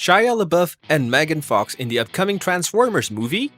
Shia LaBeouf and Megan Fox in the upcoming Transformers movie?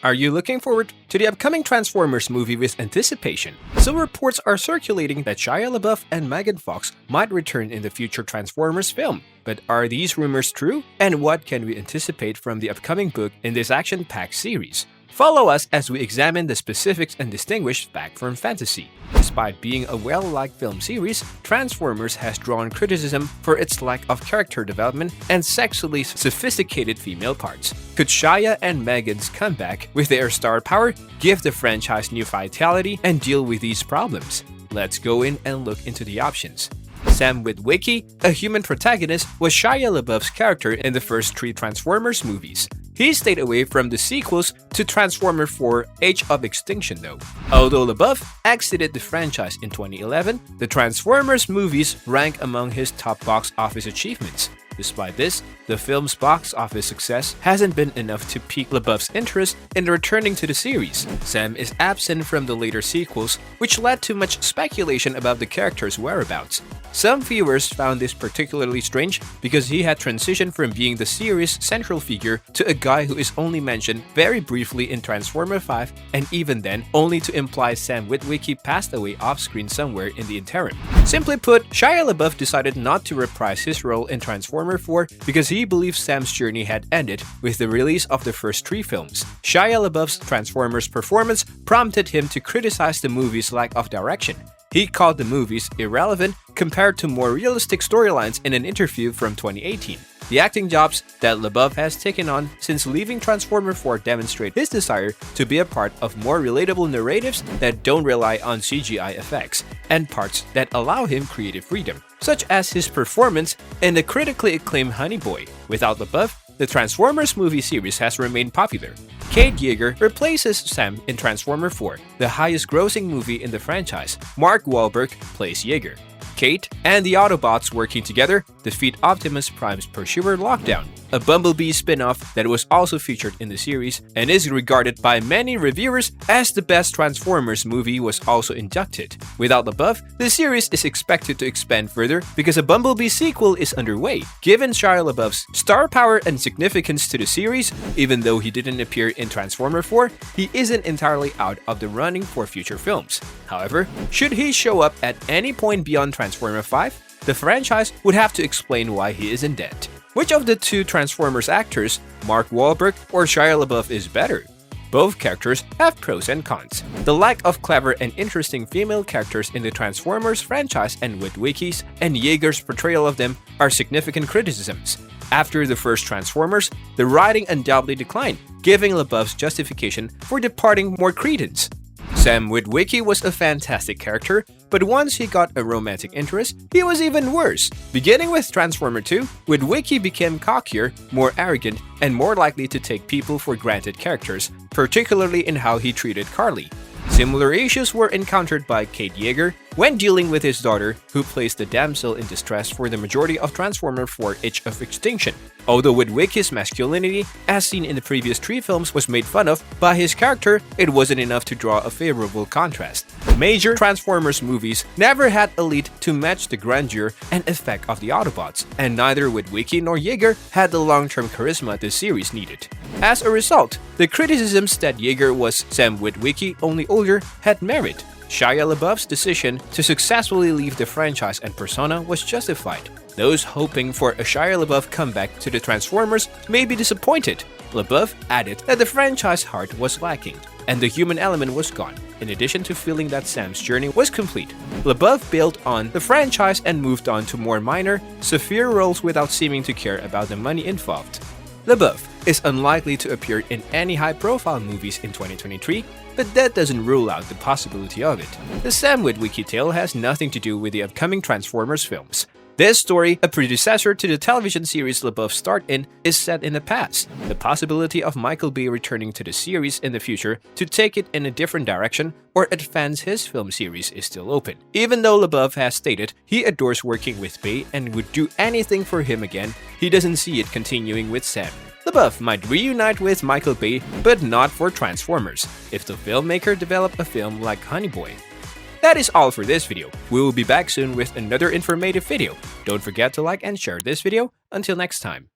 Are you looking forward to the upcoming Transformers movie with anticipation? Some reports are circulating that Shia LaBeouf and Megan Fox might return in the future Transformers film. But are these rumors true? And what can we anticipate from the upcoming book in this action-packed series? Follow us as we examine the specifics and distinguish fact from fantasy. Despite being a well-liked film series, Transformers has drawn criticism for its lack of character development and sexually sophisticated female parts. Could Shia and Megan's comeback with their star power give the franchise new vitality and deal with these problems? Let's go in and look into the options. Sam Witwicky, a human protagonist, was Shia LaBeouf's character in the first 3 Transformers movies. He stayed away from the sequels to Transformers 4 Age of Extinction though. Although LaBeouf exited the franchise in 2011, the Transformers movies rank among his top box office achievements. Despite this, the film's box office success hasn't been enough to pique LaBeouf's interest in returning to the series. Sam is absent from the later sequels, which led to much speculation about the character's whereabouts. Some viewers found this particularly strange because he had transitioned from being the series' central figure to a guy who is only mentioned very briefly in Transformers 5, and even then, only to imply Sam Witwicky passed away off-screen somewhere in the interim. Simply put, Shia LaBeouf decided not to reprise his role in Transformers 4 because he believed Sam's journey had ended with the release of the first 3 films. Shia LaBeouf's Transformers performance prompted him to criticize the movie's lack of direction. He called the movies irrelevant compared to more realistic storylines in an interview from 2018. The acting jobs that LaBeouf has taken on since leaving Transformers 4 demonstrate his desire to be a part of more relatable narratives that don't rely on CGI effects, and parts that allow him creative freedom, such as his performance in the critically acclaimed Honey Boy. Without LaBeouf, the Transformers movie series has remained popular. Kate Yeager replaces Sam in Transformers 4, the highest-grossing movie in the franchise. Mark Wahlberg plays Yeager. Kate and the Autobots working together defeat Optimus Prime's Pursuer Lockdown, a Bumblebee spin-off that was also featured in the series and is regarded by many reviewers as the best Transformers movie. Was also inducted. Without LaBeouf, the series is expected to expand further because a Bumblebee sequel is underway. Given Shia LaBeouf's star power and significance to the series, even though he didn't appear in Transformers 4, he isn't entirely out of the running for future films. However, should he show up at any point beyond Transformers 5, the franchise would have to explain why he isn't dead. Which of the 2 Transformers actors, Mark Wahlberg or Shia LaBeouf, is better? Both characters have pros and cons. The lack of clever and interesting female characters in the Transformers franchise and Witwicky's and Yeager's portrayal of them are significant criticisms. After the first Transformers, the writing undoubtedly declined, giving LaBeouf's justification for departing more credence. Sam Witwicky was a fantastic character, but once he got a romantic interest, he was even worse. Beginning with Transformers 2, Witwicky became cockier, more arrogant, and more likely to take people for granted characters, particularly in how he treated Carly. Similar issues were encountered by Kate Yeager when dealing with his daughter, who plays the damsel in distress for the majority of Transformers 4 Age of Extinction. Although Witwicky's masculinity, as seen in the previous 3 films, was made fun of by his character, it wasn't enough to draw a favorable contrast. Major Transformers movies never had a lead to match the grandeur and effect of the Autobots, and neither Witwicky nor Yeager had the long-term charisma the series needed. As a result, the criticisms that Yeager was Sam Witwicky only older had merit. Shia LaBeouf's decision to successfully leave the franchise and persona was justified. Those hoping for a Shia LaBeouf comeback to the Transformers may be disappointed. LaBeouf added that the franchise heart was lacking, and the human element was gone, in addition to feeling that Sam's journey was complete. LaBeouf built on the franchise and moved on to more minor, severe roles without seeming to care about the money involved. LaBeouf is unlikely to appear in any high-profile movies in 2023, but that doesn't rule out the possibility of it. The Sam Witwicky tale has nothing to do with the upcoming Transformers films. This story, a predecessor to the television series LaBeouf starred in, is set in the past. The possibility of Michael Bay returning to the series in the future to take it in a different direction or advance his film series is still open. Even though LaBeouf has stated he adores working with Bay and would do anything for him again, he doesn't see it continuing with Sam. LaBeouf might reunite with Michael Bay, but not for Transformers, if the filmmaker developed a film like Honey Boy. That is all for this video. We will be back soon with another informative video. Don't forget to like and share this video. Until next time.